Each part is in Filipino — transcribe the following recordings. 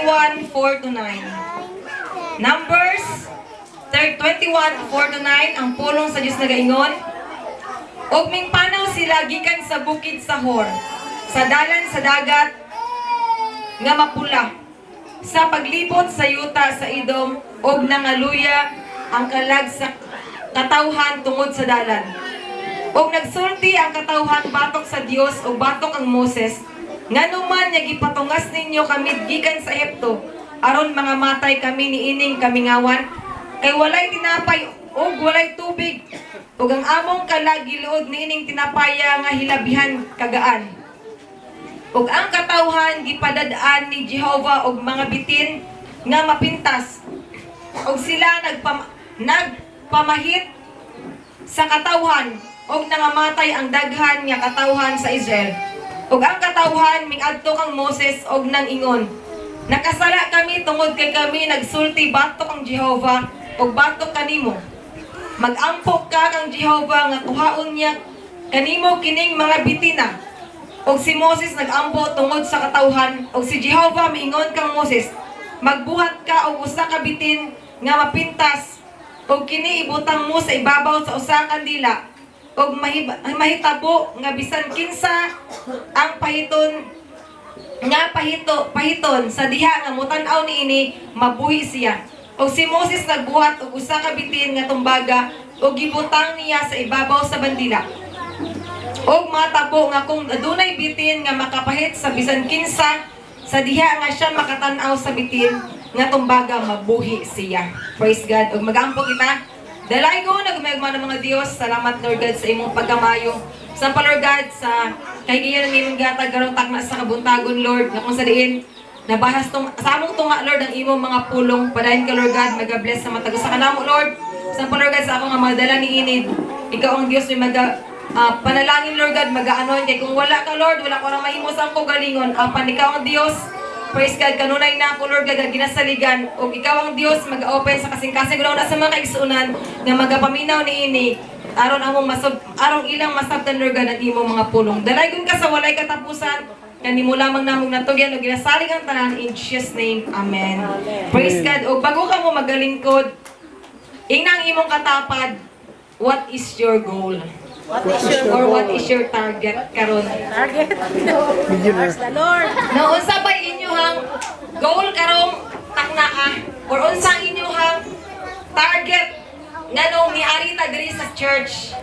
21:4-9. Numbers 21:4-9 ang pulong sa Dios nagaingon. Og mingpanaw sila gikan sa bukid Sahor, sa dalan sa dagat nga mapula, sa paglibot sa yuta sa Idom, og nangaluya ang kalag sa katawhan tungod sa dalan. Og nagsulti ang katawhan batok sa Dios og batok ang Moses, nganuman nga gipatungas ninyo kami gikan sa Ehipto, aron mga matay kami niining kamingawan, kay walay tinapay og walay tubig, ug ang among kalag giluod niining tinapaya nga hilabihan kagaan. Ug ang katawhan gipadad-an ni Jehovah og mga bitin nga mapintas, ug sila nagpamahit sa katawhan og nangamatay ang daghan nga katawhan sa Israel. Ug ang katawhan miadto kang Moses og nang ingon, nakasala kami tungod kay kami nagsulti batok ang Jehovah og batok kanimo. Mag-ampok ka kang Jehovah nga tuhaon niya kanimo kining mga bitina. Og si Moses nag-ampo tungod sa katawhan, og si Jehovah miingon kang Moses, magbuhat ka og usa ka bitin nga mapintas, og kini ibutang mo sa ibabaw sa usa ka dila, og mahitabo nga bisan kinsa ang pahiton sa diha nga mutan-aw niini mabuhi siya. Og si Moses nagbuhat og usa ka bitin nga tumbaga, og gibutang niya sa ibabaw sa bandila. Og matabo nga kung adunay bitin nga makapahit sa bisan kinsa sa diha nga siya makatan-aw sa bitin nga tumbaga mabuhi siya. Praise God. Og magampo kita. Dalay ko nagmayagman ng mga Dios. Salamat Lord God sa imong pagkamayo. Sampa Lord God sa kahigayon ng imong gatag karong takna sa kabuntagon Lord, nga kung sa diin nabahas sa among tunga Lord ang imong mga pulong. Padayon ka Lord God, mag-bless sa matagos sa kanamo Lord. Sampa Lord God sa akong nga mga dala ni inid. Ikaw ang Dios may panalangin Lord God, mag-aanoin kay kung wala ka Lord, wala ko rang mahimo sa akong galingon. Apan ikaw ang Dios. Praise God, kanunay na ako Lord God ang ginasaligan. O ikaw ang Dios, mag-open sa kasing-kasing gulaw na sa mga kaigsuunan nga magapaminaw ni ini. Aron arong ilang masabtan Lord God ang imong mga pulong. Dalaygon ka sa walay katapusan. Kanimo lamang namong natugyan o ginasalig ang tanan in Jesus name. Amen. Praise God. O bago ka mo magalingkod, inang imong katapad, what is your goal? What is your target karon? Target? Praise the Lord. No, unsa ba inyong goal karong taknaa? Or unsa inyong target nganong niari ta diri sa church?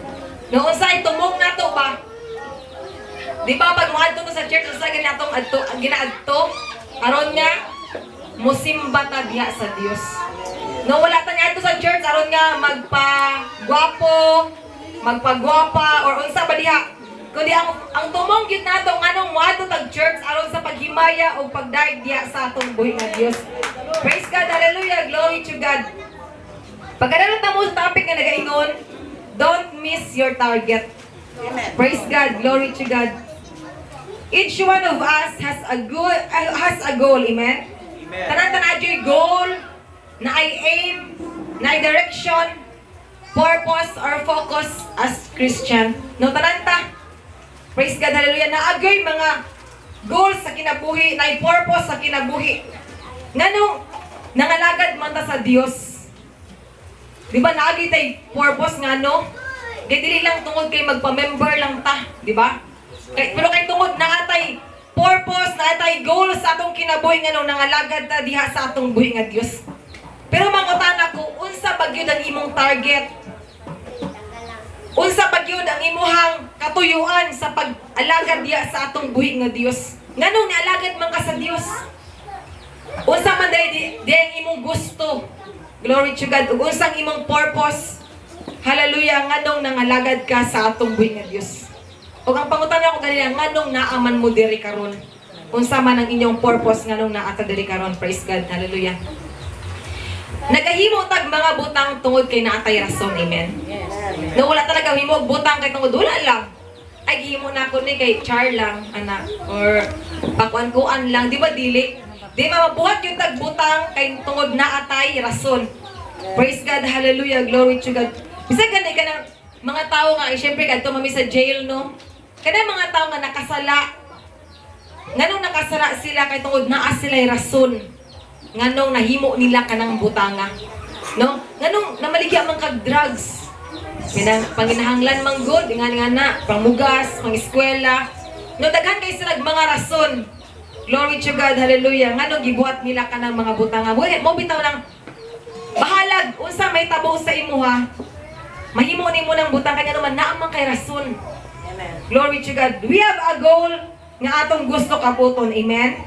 No, unsa itumong nato ba? Di ba pag moadto sa church unsa ginatong ginaadto? Aron nga musimba ta diha sa Dios. No, wala ta niadto sa church aron nga magpagwapa or unsa ba diha, kundi ang tumong gyud nato nganong moadto tag church aron sa paghimaya o pagdaig diha sa atong buhi nga Dios. Praise God, hallelujah, glory to God. Pagkadalat na mo sa topic nga nagaingon, don't miss your target. Amen. Praise God, glory to God. Each one of us has a goal, amen? Tanan-tanan adyo'y goal, na ay aim, na ay direction, purpose or focus as Christian. No, tananta. Praise God, hallelujah. Naagay mga goals sa kinabuhi, na purpose sa kinabuhi. Nganong nangalagad man ta sa Dios. Di ba naagay tay purpose nga no? Kay dili lang tungod kay magpa-member lang ta, di ba? Pero kay tungod na atay purpose, na atay goals sa atong kinabuhi nganong nangalagad ta diha sa atong buhi nga Dios. Pero mangutan ako, unsa ba gyud ang imong target? Unsa ba gyud ang imuhang katuyuan sa pag-alagad diha sa atong buhi nga Dios? Nganong nialagad man ka sa Dios? Unsa man di ang imong gusto? Glory to God. Ug unsang imong purpose? Hallelujah, nganong nangalagad ka sa atong buhi nga Dios? Ug ang pangutana ko ganina, nganong naaman mo diri karon? Unsa man ang inyong purpose nganong naa ta diri karon? Praise God. Hallelujah. Nagahimo tag mga butang tungod kay naatay rason, amen. Yes. No, wala talaga himo butang kay tungod wala lang. Ay gihimo na ko ni kay char lang anak or pakuan-kuan lang, di ba dili? Di ba mabuhat yung tag butang kay tungod naatay rason. Praise God, hallelujah, glory to God. Bisag ganay ka ng mga tao nga, syempre kadto mami sa jail no. Kada mga tao nga nakasala. Nganong nakasala sila kay tungod naa sila'y rason. nganong nahimo nila kanang butanga. No? Nganong namaligya man kag drugs. Panginahanglan man good, nga na, pangmugas, pang-eskwela. No, daghan kay sila mga rason. Glory to God, hallelujah. Nganong gibuhat nila kanang mga butanga. Mo bitaw lang bahalag unsa may tabo sa imuha. Mahimo nimo nang butang kanya naman naamang kay rason. Amen. Glory to God. We have a goal nga atong gusto kaputon. Amen.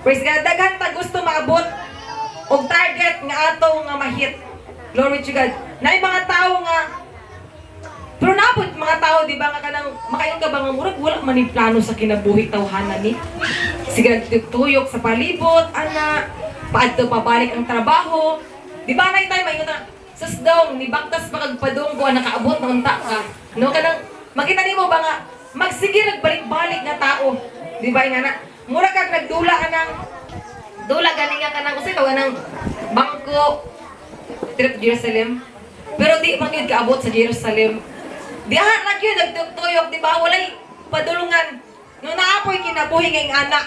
Praise God. Daghan ta gusto maabot og target nga atong nga mahit. Glory to God. Naay mga tao nga pero napod mga tao di ba nga kanang makayon ka ba nga murag wala man ni plano sa kinabuhi tawhanan ni. Sige tuyok sa palibot ana paadto pabalik ang trabaho. Di ba na tayo mayon na susdong ni baktas makagpadong ko nakaabot ng unta ka. No kanang makita nimo ba nga magsige nagbalik-balik nga tao. Di ba nga na mura kag nagdula anang dula gani nga kanang usa tawag nang bangko trip Jerusalem. Pero di man gyud kaabot sa Jerusalem. Di ra gyud nagtuyok di ba walay padulungan. No naapoy kinabuhi nga anak.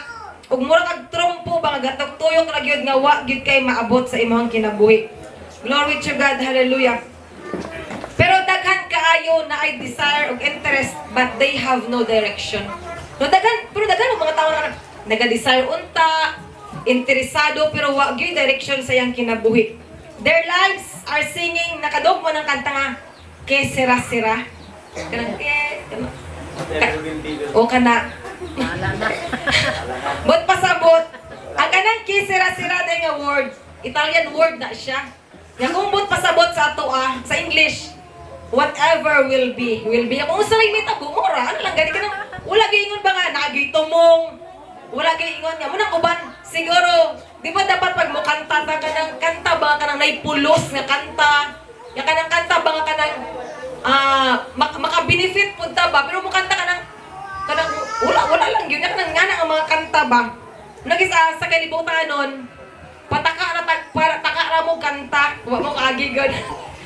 Ug mura kag trompo ba nga gatugtuyok ra gyud nga wa gyud kay maabot sa imong kinabuhi. Glory to God, hallelujah. Pero daghan kaayo na ay desire ug interest but they have no direction. No daghan mo mga tao na naga-desire unta, interesado pero wa gyud direction sa iyang kinabuhi. Their lives are singing nakadugmo ng kanta nga ke sira-sira. Kanang o kana But pasabot, ang kanang kisira-sira day nga word, Italian word na siya. Nga kung but pasabot sa ato sa English, whatever will be, will be. Kung usa lang may tabo, mura, ano lang, gani ka nang, wala gaingon ba nga, nagitumong, wala gaingon nga, munang uban, siguro, di ba dapat pag mo kanta, kanang kanta ba, kanang naipulos nga kanta, yung kanang kanta ba nga kanang, maka-benefit po ba, pero mo kanta kanang wala lang yun. Yan nga ang mga kanta ba? Nagisa sa kalibutan nun, pataka na mo kanta, huwag mo kaagigod.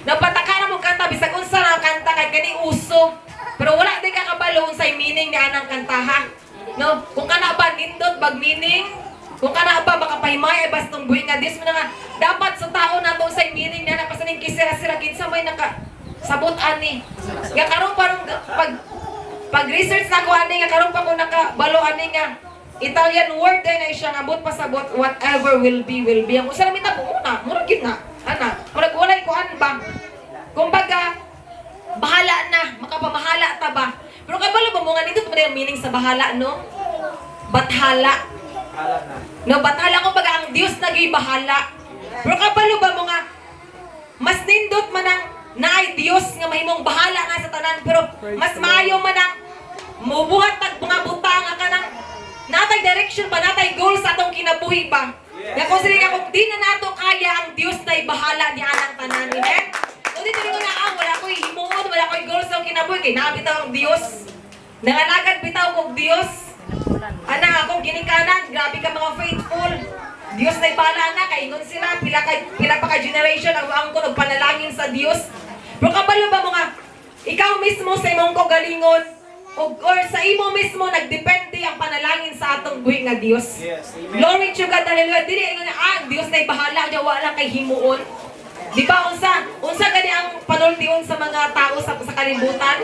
Napataka na mo kanta, bisag unsa na kanta kay kani uso. Pero wala di ka kabalo unsay meaning ni anang kanta ha. No, kung kana ba nindot bag meaning, kung kana ba makapahimay ay bastong buhi nga dis mo na nga dapat sa tao nato unsay meaning na pasaning kisira-sira kinsa may naka sabot ani. Nga karon parang pag-research na ko ani nga karon pa ko nakabalo ani nga Italian word din na siya nga abot pasabot whatever will be will be. Ang usa na mitabo muna, murag gyud na. Ana, murag walay kuan ba. Kumbaga bahala na, makapamahala ta ba. Pero kabalo ba mo nga dito yung meaning sa bahala no? Bathala. No, bathala kumbaga ang Dios nagay bahala. Pero kabalo ba mo nga mas nindot man ang naay Dios nga mahimong bahala na sa tanan pero mas maayo man ang mubuhat tag mga butang ka nang natay direction pa natay goal sa atong kinabuhi pa. Nga kung sila kung di na nato kaya ang Dios na bahala ni anang tanan ni men. Kung dito rin na wala ko'y himuon, wala ko'y goal sa kinabuhi kay nabitaw ang Dios. Nanganagad bitaw kong Dios. Ana akong ginikanan, grabe ka mga faithful. Dios na bahala na kay ingon sila pila pa ka generation ang angko nagpanalangin sa Dios. Pero kabalo ba mo nga, ikaw mismo sa imong kagalingon, or sa imo mismo nagdepende ang panalangin sa atong buhi nga Dios. Yes, amen. Glory to God, hallelujah. Dili nga Dios na bahala, diya wala kay himuon. Di ba unsa gani ang panultiun sa mga tao sa kalibutan?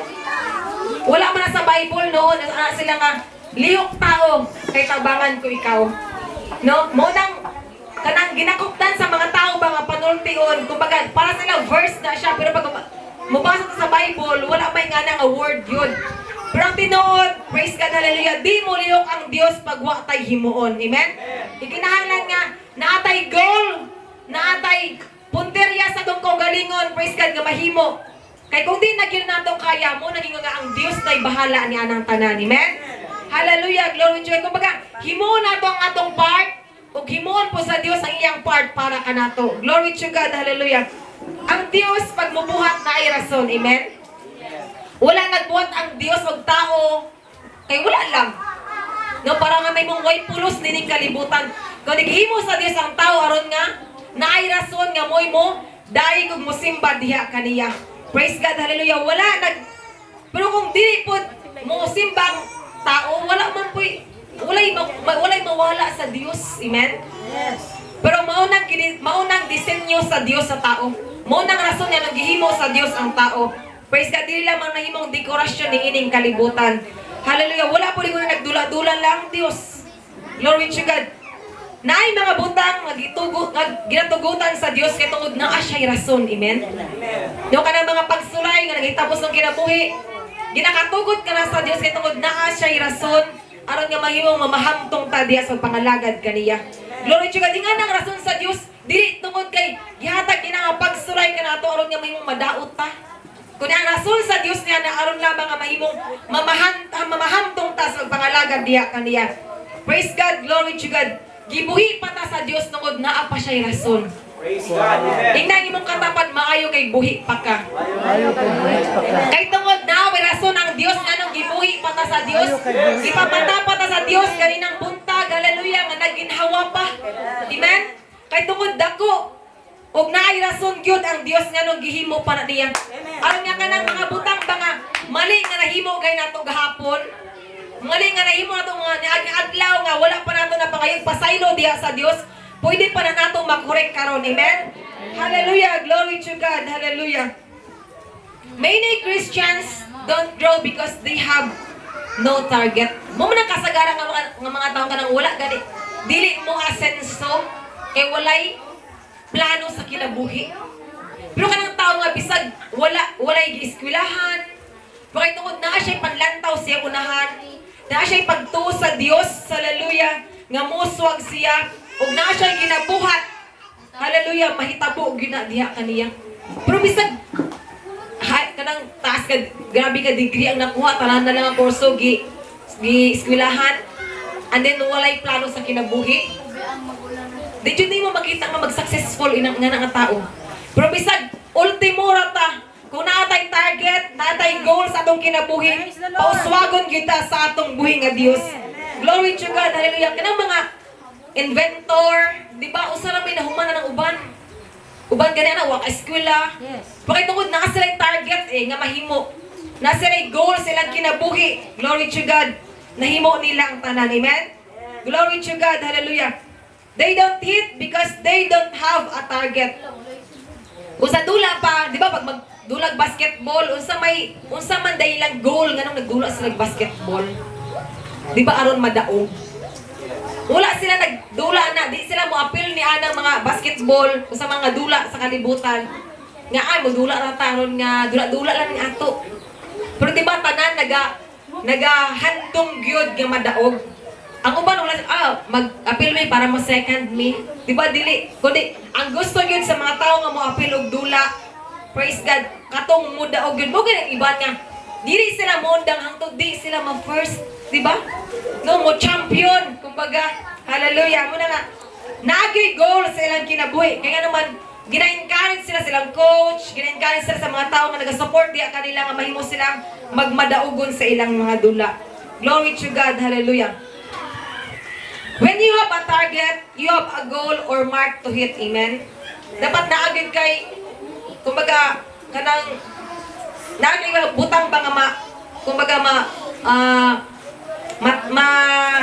Wala man na sa Bible noon, sila nga lihok tao kay tabangan ko ikaw. No, mo nang kanang ginakuptan sa mga tao ba nga panultiun, kumbaga para sila verse na siya pero pag mabasa sa Bible wala may nga nga word yun. Pero ang tinuod, praise God, hallelujah, di mo lihok ang Dios pag wa tay himuon. Amen? Ikinahanglan nga naatay goal, naatay punterya sa tong kagalingon, praise God nga mahimo. Kay kung di na gyud nato kaya mo naging nga ang Dios nay bahala ni anang tanan. Amen? Hallelujah, glory to God. Kumbaga, himuon nato ang atong part ug himuon po sa Dios ang iyang part para kanato. Glory to God, hallelujah. Ang Dios pag mubuhat na ay rason, amen? Wala nagbuhat ang Dios og tao kay wala lang. No, para nga may mong way pulos nining kalibutan. Kung naghimo sa Dios ang tao aron nga naay rason nga moy mo daig ug mosimba diha kaniya. Praise God, hallelujah. Wala pero kung dili pud mo simbang tao, wala man po'y walay mawala sa Dios. Amen. Yes. Pero maunang disenyo sa Dios sa tao. Maunang rason niya naghihimo sa Dios ang tao. Praise God, dili lamang nahimong dekorasyon ni ining kalibutan. Hallelujah. Wala po rin nagdula-dula lang Dios. Glory to God. Naay mga butang ginatugutan sa Dios kay tungod naa siya'y rason. Amen. No kanang mga pagsulay nga nagitapos ng kinabuhi. Ginakatugot ka na sa Dios kay tungod naa siya'y rason aron nga mahimong mamahamtong ta diha sa pangalagad kaniya. Glory to God. Nga nang rason sa Dios dili tungod kay gihatag ina nga pagsulay ka nato aron nga mahimong madaot ta. Kung ang rason sa Dios niya na aron lamang nga mahimong mamahamtong ta sa pangalagad diha kaniya. Praise God. Glory to God. Gibuhi pa ta sa Dios tungod naa pa siya'y rason. Praise God. Amen. Ingnan imong katapat maayo kay buhi pa ka. Ayaw kay buhay pa ka. Kay tungod na may rason ang Dios nganong gibuhi pa ta sa Dios. Ipapata pa ta sa Dios ganinang buntag, hallelujah, nga naginhawa pa. Amen. Kay tungod dako ug naay rason gyud ang Dios nganong gihimo pa na niya. Aron nga kanang mga butang mga mali nga nahimo kay nato gahapon. Mali nga nahimo nato nga niaging adlaw nga wala pa nato na pangayog pasaylo diha sa Dios. Pwede pa na nato makorek karon. Amen. Hallelujah. Glory to God. Hallelujah. Many Christians don't grow because they have no target. Mo man ang kasagaran nga mga tao kanang wala gani. Dili mo asenso kay walay plano sa kinabuhi. Pero kanang tao nga bisag walay gieskwilahan. Pero tungod naa siya panlantaw siya unahan. Naa siya pagtuo sa Dios. Hallelujah. Nga muswag siya. Ug naa siya ginabuhat. Hallelujah. Mahitabo gina diha kaniya. Pero bisag kanang taas ka, grabe ka degree ang nakuha, tanan na lang ang kurso, gi-eskwelahan, and then walay plano sa kinabuhi. Di yun mo makita nga mag-successful nga nga tao. Pero bisag, ultimo rata, kung naatay target, naatay goal sa atong kinabuhi, pauswagon kita sa atong buhi nga Dios. Glory to God, hallelujah. Kanang mga inventor, di ba, usara may nahuman na ng uban. Uban ganyan na, waka eskwela. Yes. Bakit tungkol na sila target nga mahimo. Na sila goal silang kinabuhi. Glory to God. Nahimo nila ang tanan. Amen? Glory to God. Hallelujah. They don't hit because they don't have a target. Kung sa dula pa, di ba pag magdulag basketball, unsa man dahilang goal nga nung nagdula sila basketball. Di ba aron madaog? Wala sila nagdula na, di sila mo appeal ni anang mga basketball o sa mga dula sa kalibutan. Nga ay mo dula ra taron nga dula-dula lang ni ato. Pero di ba tanan nagahandong gyud nga madaog. Ang uban wala mag-appeal may para mo second me. Di ba dili kundi ang gusto gyud sa mga tao nga mo appeal og dula. Praise God, katong mudaog gyud mo gyud iban nga. Dili sila mondang hangtod di sila ma-first, di ba? No mo champion, kumbaga, hallelujah. Mo na nga naagay goal sa ilang kinabuhi. Kaya naman gina-encourage sila silang coach, gina-encourage sila sa mga tao nga naga-support diya kanila nga mahimo silang magmadaugon sa ilang mga dula. Glory to God, hallelujah. When you have a target, you have a goal or mark to hit, amen. Dapat naagay kay kumbaga kanang naagay butang ba nga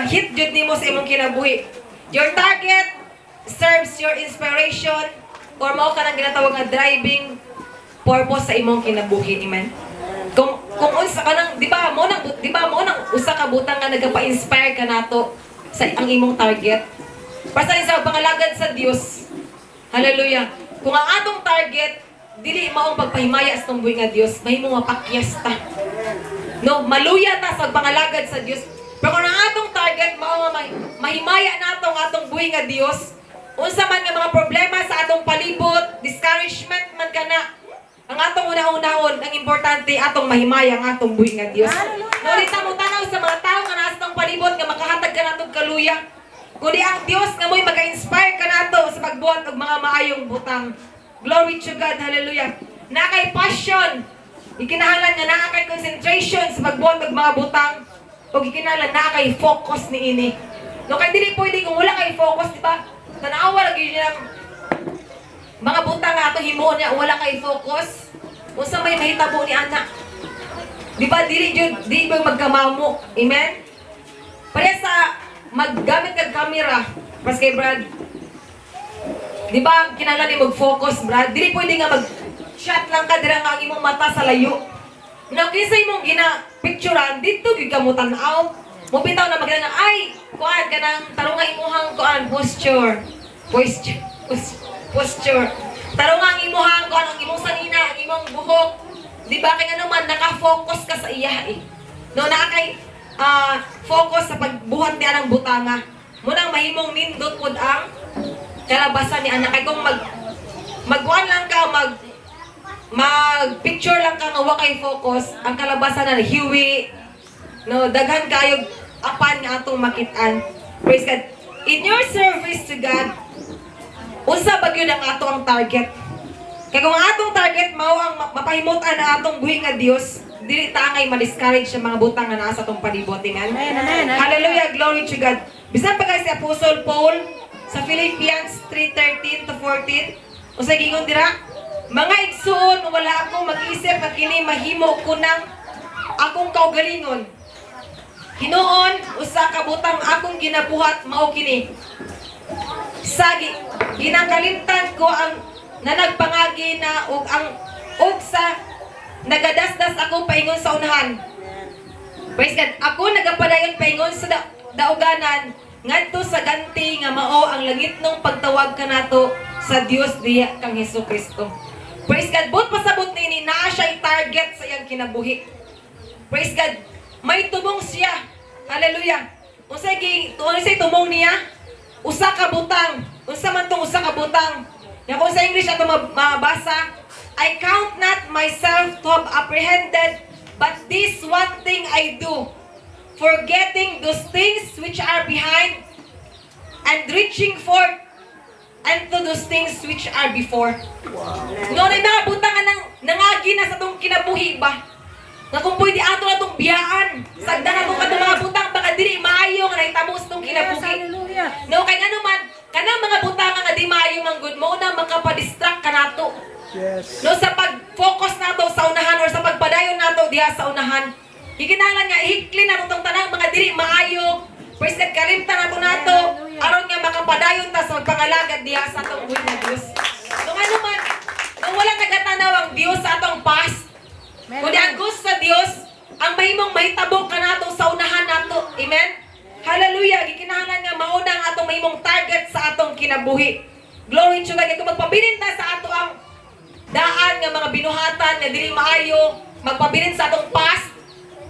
hit jud nimo sa imong kinabuhi. Your target serves your inspiration or mao ka nang ginatawag nga driving purpose sa imong kinabuhi, amen. Kung unsa ka nang, di ba mo nang usa ka butang nga nagapa-inspire ka nato sa ang imong target. Para sa pangalagad sa Dios. Hallelujah. Kung ang atong target dili maong pagpahimaya sa tong buhi nga Dios, mahimong mapakyas ta. No, maluya ta sa pangalagad sa Dios. Pero kung ang atong target mao nga mahimaya nato ang atong buhi nga Dios, unsa man nga mga problema sa atong palibot, discouragement man kana, ang atong una-unahon, ang importante atong mahimaya ang atong buhi nga Dios. No, dita mo tanaw sa mga tao nga nasa atong palibot nga makahatag ka natong kaluya. Kundi ang Dios nga mo'y maka-inspire ka nato sa pagbuhat og mga maayong butang. Glory to God, hallelujah. Na kay passion, ikinahanglan nga naa kay concentration sa pagbuhat og mga butang, o ikinahanglan na kay focus niini. No, kay dili pwede kung wala kay focus, di ba? Tanawa lagi niya mga butang nga ato himuon niya wala kay focus. Unsa may mahitabo ni anak? Di ba dili ba magkamamo? Amen. Para sa maggamit kag camera, pas kay Brad. Di ba, kinahanglan ni mag-focus, Brad? Dili pwede nga mag-shot lang ka dira nga ang imong mata sa layo. Now, kinsa imong gina-picturean, dito gyud ka mo tan-aw. Mo bitaw na magana ay, kuan ka ng tarong nga imuhang kuan, posture. Posture. Tarong nga ang imuhang kuan, ang imong sanina, ang imong buhok. Di ba, kaya naman, naka-focus ka sa iya eh. No, nakakay focus sa pagbuhat niya ng butanga. Munang mahimong nindot pod ang kalabasan ni anak. Kaya kung magkuhan lang ka, mag-picture lang ka nga wa kay focus, ang kalabasan na hiwi, no, daghan kayo apan nga atong makitaan. Praise God. In your service to God, usa ba gyud ang ato ang target? Kaya kung ang atong target mao ang mapahimutan na atong buhi nga Dios, dili tangay ma-discourage sa mga butang nga naa sa atong palibot. Amen. Amen. Hallelujah, glory to God. Bisan pa kay si Apostle Paul sa Philippians 3:13 to 14, usa gingon dira, mga igsoon, wala akong mag-isip nga kini mahimo ko ng akong kaugalingon. Hinuon, usa ka butang akong ginabuhat mao kini. Ginakalimtan ko ang nanagpangagi na ug sa nagadasdas ako paingon sa unahan. Praise God. Ako nagapadayon paingon sa dauganan ngadto sa ganti nga mao ang langitnong pagtawag kanato sa Dios diya kang Hesukristo. Praise God. But pasabot nini naa siya target sa iyang kinabuhi. Praise God. May tumong siya. Hallelujah. Unsay tumong niya? Usa ka butang. Unsa man tong usa ka butang? Ya kung sa English ato mabasa, I count not myself to have apprehended, but this one thing I do, forgetting those things which are behind, and reaching forth unto those things which are before. Noon ay nakabutang nga nangagi na sa itong kinabuhi ba? Nga kung pwede ato na itong biyaan, sagda na itong mga butang, baka dili maayo nga nahitabo sa itong kinabuhi. No, kaya ano man, kanang mga butang nga di maayo man good mo na makapadistract ka nato. Yes. No, sa pag-focus nato sa unahan or sa pagpadayon nato diha sa unahan, hikinahanglan nga ihikli nato tong tanang mga dili maayo. Praise God, kalimtan nato aron nga makapadayon ta sa pagpangalagad diha sa atong buhay na Dios. So ano man, nung wala nagatanaw ang Dios sa atong past, kundi ang gusto sa Dios, ang mahimong mahitabo ka nato sa unahan nato. Amen? Hallelujah! Gikinahanglan nga mauna ang atong mahimong target sa atong kinabuhi. Glory to God. Kung magpabilin ta sa ato ang daan nga mga binuhatan nga dili maayo, magpabilin sa atong past,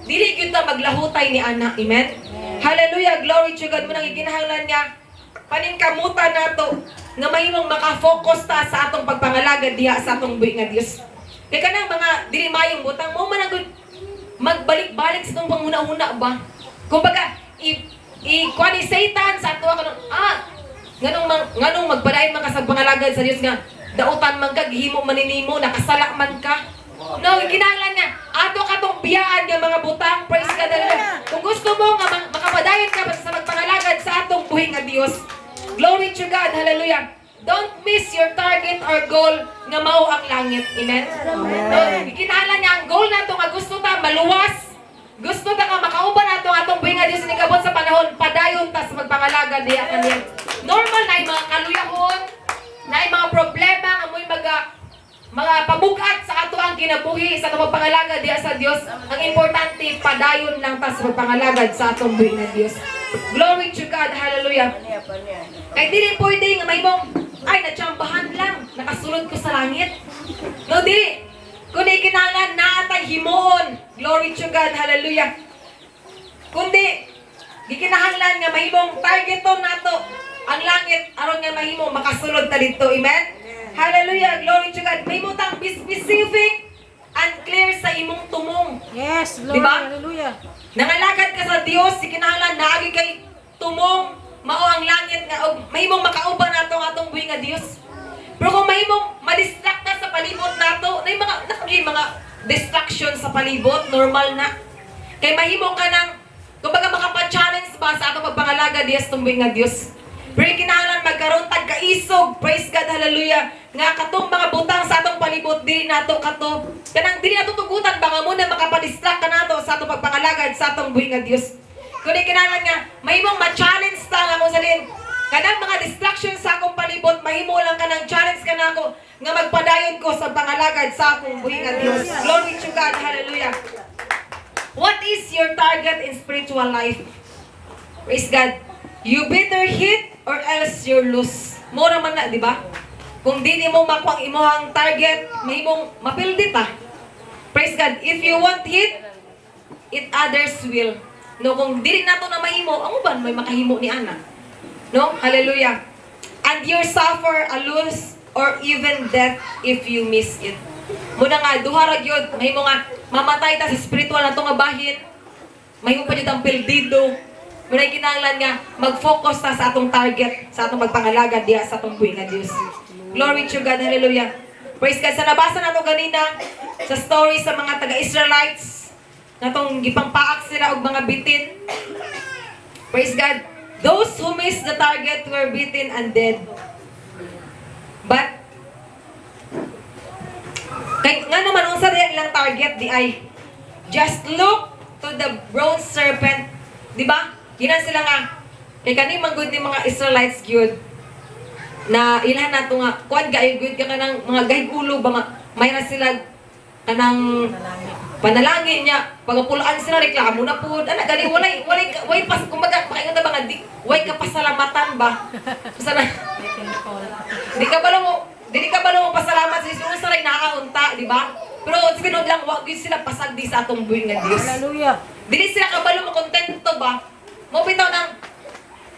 dili gyud ta maglahutay ni ana. Amen? Hallelujah! Glory to God. Munang gikinahanglan nga paningkamutan nato nga mahimong makafocus ta sa atong pagpangalagad diha sa atong buhi nga Dios. Kaya kanang mga dili maayong butang mo man ang magbalik-balik sa itong panguna-una ba? Kumbaga, kuha ni Satan sa ato kanang nganong magpadayon man ka sa pangalagad sa Dios nga dautan man ka, gihimo maninimo, nakasala man ka. No, kinahanglan nga ato katong biyaan nga mga butang. Praise God. Kung gusto mo nga makapadayon ka sa magpangalagad sa atong buhi nga Dios. Glory to God. Hallelujah. Don't miss your target or goal nga mao ang langit. Amen? No, kinahanglan nga ang goal nato nga gusto ta maluwas. Gusto ta nga makauban nato atong buhi nga Dios ni kabot sa panahon padayon ta sa magpangalagad diha kaniya. Normal na yung mga kaluyahon, na yung mga problema nga mo'y mga pabugat sa ato ang kinabuhi sa pagpangalagad diha sa Dios. Ang importante padayon lang ta sa pagpangalagad sa atong buhi nga Dios. Glory to God. Hallelujah. Kay dili pwede nga mahimong ay natsambahan lang, nakasulod ko sa langit. No, dili. Kundi kinahanglan naatay himuon. Glory to God. Hallelujah. Kundi gikinahanglan nga mahimong targeton nato ang langit aron nga mahimo makasulod ta dito. Amen? Hallelujah. Glory to God. Mahimo tang be specific and clear sa imong tumong. Yes, Lord. Diba? Hallelujah. Nangalagad ka sa Dios, kinahanglan naagi kay tumong mao ang langit nga mahimong makauban nato ang atong buhi nga Dios. Pero kung mahimong ma-distract ka sa palibot nato, na mga distraction sa palibot, normal na. Kay mahimo ka nang kumbaga makapa-challenge ba sa atong pagpangalaga diha sa tumbuhi nga Dios. Pero kinahanglan magkaroon tag kaisog, praise God, hallelujah, nga katong mga butang sa atong palibot dili nato kato. Kanang dili nato tugutan ba nga muna makapa-distract ka nato sa atong pagpangalagad sa atong buhi nga Dios. Kundi kinahanglan nga, mahimong ma-challenge ta nga mo sa din. Kanang mga distractions sa akong palibot, mahimo lang ka ng challenge ka na ako nga magpadayon ko sa pangalagad sa akong buhi nga Dios. Glory to God. Hallelujah. What is your target in spiritual life? Praise God. You better hit or else you lose. Mura man na, di ba? Kung di mo makuha ang imong target, mahimong mapildi ta. Praise God. If you want hit, it others will. No, kung dili nato na mahimo, ang uban may makahimo ni ana. No? Hallelujah. And you suffer a loss or even death if you miss it. Muna nga, duha ra gyud, mahimo nga mamatay ta sa spiritual nato nga bahin. Mahimo pa jud ang pildido. Muna kinahanglan nga mag-focus ta sa atong target, sa atong magpangalagad diha sa atong buhi nga Dios. Glory to God. Hallelujah. Praise God. Sa nabasa nato ganina sa story sa mga taga-Israelites natong gipangpaak sila og mga bitin. Praise God. Those who missed the target were beaten and dead. But kay nga naman unsa diyan ilang target di ay just look to the bronze serpent, di ba? Ginan sila nga kay kani manggod ni mga Israelites gyud na ilan nato nga kuan gay gyud ka kanang mga gahigulo ba nga mayra sila kanang panalangin niya pagapulaan sila reklamo na pud ana gani walay pas kumbaga makaingon ta mga way ka pasalamatan ba sana Dili ka ba mo pasalamat sa Dios sa ray nakaunta, di ba? Pero sinod lang wa gyud sila pasagdi sa atong buhi nga Dios. Hallelujah. Dili sila kabalo mo kontento ba? Mo bitaw nang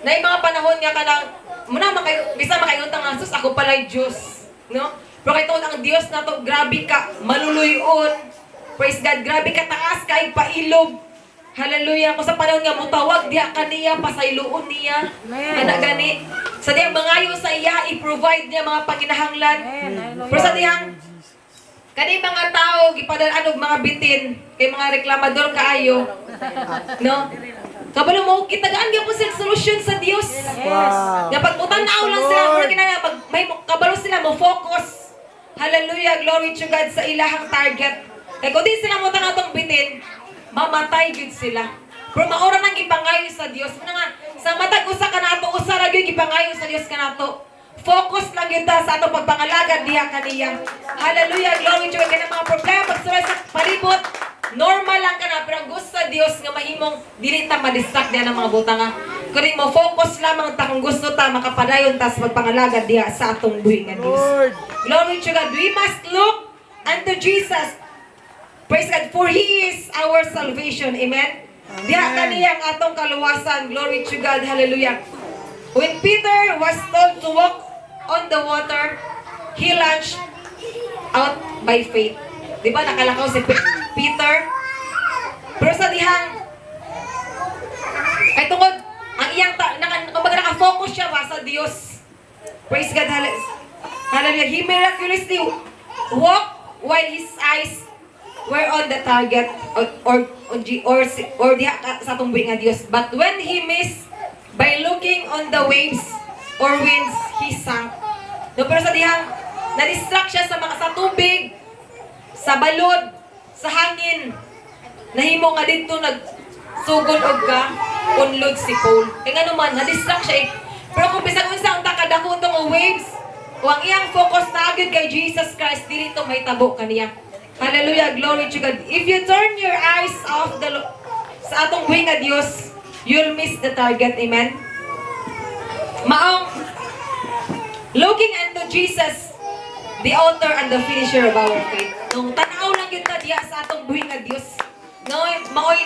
nay mga panahon nga kanang muna bisa makaingon ta nga sus ako pala'y Dios, no? Pero kay tuod ang Dios nato grabe ka maluluyon. Praise God, grabe ka taas kay pailog. Hallelujah. Kung sa panahon nga mutawag diha kaniya pasayloon niya. Ana gani. Sa diyang mangayo sa iya i-provide niya mga panginahanglan. Pero sa diyang kani mga tao gipadalan og mga bitin kay mga reklamador kaayo. No? Kabalo mo kitagaan gyud po sila solusyon sa Dios. Wow. Nga pagmutan-aw lang sila mura kinaya pag may kabalo sila mo focus. Hallelujah. Glory to God sa ilahang target. Kaya kung di sila mo tanatong bitin, mamatay gyud sila. Pero maura nang gipangayo sa Dios. Muna nga, sa matag usa ka nato, usa ra gyud gipangayo sa Dios kanato. Focus lang yun ta sa atong pagpangalagad diha kaniya. Hallelujah, glory to God. Kaya mga problema pagsulay sa palibot, normal lang ka na, pero ang gusto sa Dios nga mahimong dili ta ma-distract diha ng mga butanga. Kung mo focus lamang ta kung gusto ta makapadayon ta sa pagpangalagad diha sa atong buhi nga Dios. Glory to God. We must look unto Jesus. Praise God, for He is our salvation. Amen? Diha kaniyang atong kaluwasan. Glory to God. Hallelujah. When Peter was told to walk on the water, he launched out by faith. Di ba nakalakaw si Peter? Pero sa dihang, ay tungod, ang iyang, kumbaga nakafocus siya ba sa Diyos. Praise God. Hallelujah. He miraculously walked while his eyes were on the target or diha sa atong buhi nga Dios. But when he missed by looking on the waves or winds, he sank. No, pero sa dihang na-distract siya sa mga sa tubig, sa balod, sa hangin. Nahimo nga dito nagsugod og ka unlod si Paul. Kaya nga naman na-distract siya eh. Pero kung bisag unsa ang takadako tong waves, o ang iyang focus na agad kay Jesus Christ, dili to may tabo kaniya. Hallelujah, glory to God. If you turn your eyes off sa atong buhi nga Dios, you'll miss the target. Amen? Maong, looking unto Jesus, the author and the finisher of our faith. Nung tanaw lang yun na diya sa atong buhi nga Dios. Maoy,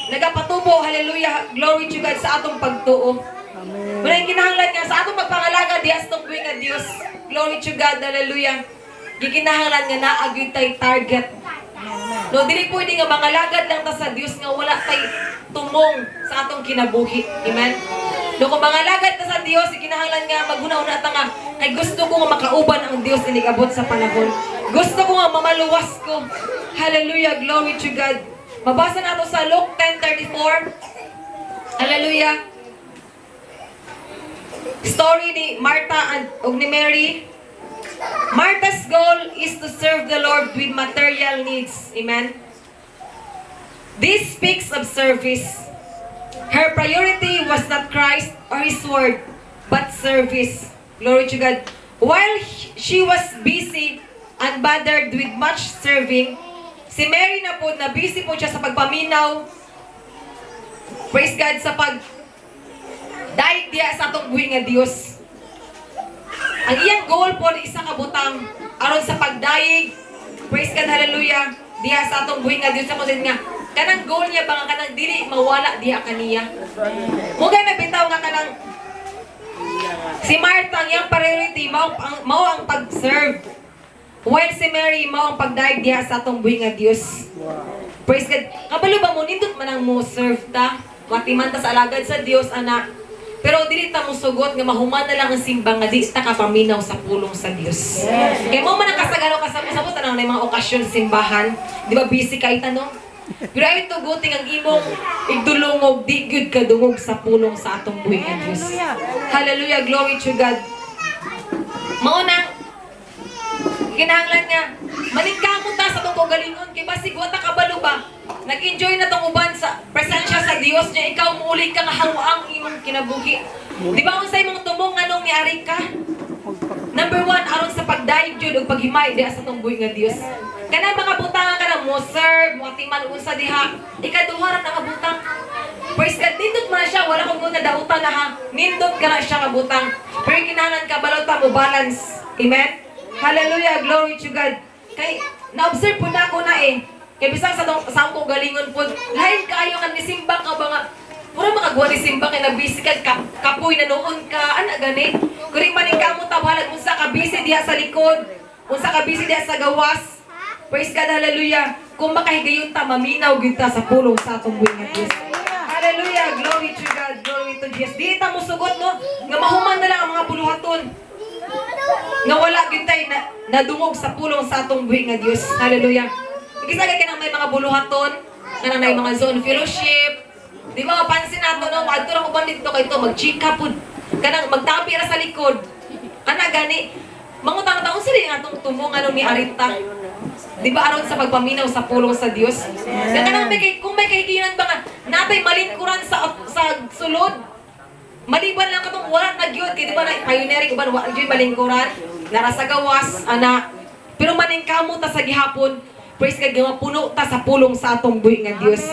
nagapatubo, hallelujah, glory to God sa atong pagtuo. Amen. Wala yung kinahanglan nga sa atong pagpangalaga diya sa atong buhi nga Dios. Glory to God, hallelujah. Gikinahanglan nga naagyoy tay target. No, dili pwede nga mangalagad lang ta sa Dios nga wala tay tumong sa atong kinabuhi. Amen. No, kung mangalagad ta sa Dios, gikinahanglan nga maghuna-una ta nga ay gusto ko nga makauban ang Dios inigabot sa panahon. Gusto ko nga mamaluwas ko. Hallelujah, glory to God. Mabasa nato sa Luke 10:34. Hallelujah. Story ni Martha ug ni Mary. Martha's goal is to serve the Lord with material needs. Amen? This speaks of service. Her priority was not Christ or His word, but service. Glory to God. While she was busy and bothered with much serving, si Mary na po, na busy po siya sa pagpaminaw, praise God, sa daig diya sa atong buhi nga Dios. Ang iyang goal po ni isa ka butang aron sa pagdaig, praise God, hallelujah, diya sa atong buhi nga Dios. Ako din nga, kanang goal niya ba nga kanang dili mawala diya kaniya. Mugay na bitaw nga kanang si Martha, ang iyang priority mao ang pag-serve. While si Mary mao ang pagdaig diha sa atong buhi nga Dios. Praise God. Kabalo ba mo nindot man ang mo serve ta? Matiman ta sa alagad sa Dios, anak. Pero dili ta mo sugot nga mahuman na lang ang simbang nga di ta kapaminaw sa pulong sa Dios. Kay mo man ang kasagano kasabot tanang mga okasyon sa simbahan, di ba busy kay tanong? Pero ay tuguting ang imong igdulungog di gyud kadungog sa pulong sa atong buhi nga Dios. Hallelujah, glory to God. Mao na kinahanglan nga maningkamot ta sa atong kaugalingon kay basig wa ta kabalo ba. Nag-enjoy na tong uban sa presensya sa Dios niya, ikaw muuli ka nga hawaang imong kinabuhi. Di ba unsay imong tumong nganong niari ka? Number 1, aron sa pagdaig jud ug paghimay diha sa atong buhi nga Dios. Kanang mga butang ka na mo serve, mo atiman unsa diha. Ikaduha ra na kabutang. Praise God, nindot man siya, wala kong muna dautan na ha. Nindot ka na siya nga butang. Pero kinahanglan ka balota mo balance. Amen. Hallelujah, glory to God. Kay na-observe po na ako na kay bisang sa ko galingon po. Lain kaayo nga nisimba ka ba nga. Mura makagwa ni simba kay nabisi ka kapoy na noon ka. Ana gani. Kuri maning kamo tabalag unsa ka busy diha sa likod. Unsa ka busy diha sa gawas. Praise God, hallelujah. Kung makahigayon ta, maminaw gyud ta sa pulong sa atong buhi nga Dios. Hallelujah, glory to God, glory to Jesus. Di ta mo sugot no, nga mahuman na lang ang mga buluhaton. Nga wala gyud tay nadungog sa pulong sa atong buhi nga Dios. Hallelujah. Igisagay ka nang may mga buluhaton, nga nang may mga zone fellowship. Di ba mapansin nato no, adto ra ko ba dito kay to mag-chika pud. Kanang magtapi ra sa likod. Ana gani, mangutang taon sila nga atong tumong ano ni Arita. Di ba aron sa pagpaminaw sa pulong sa Dios? Kaya kanang kung may kahiginan ba nga, natay malingkuran sa sulod. Maliban lang katong wala na gyud kay di ba na pioneering uban wa gyud malingkuran, nara sa gawas ana. Pero maningkamo ta sa gihapon, praise God, nga puno ta sa pulong sa atong buhi nga Dios.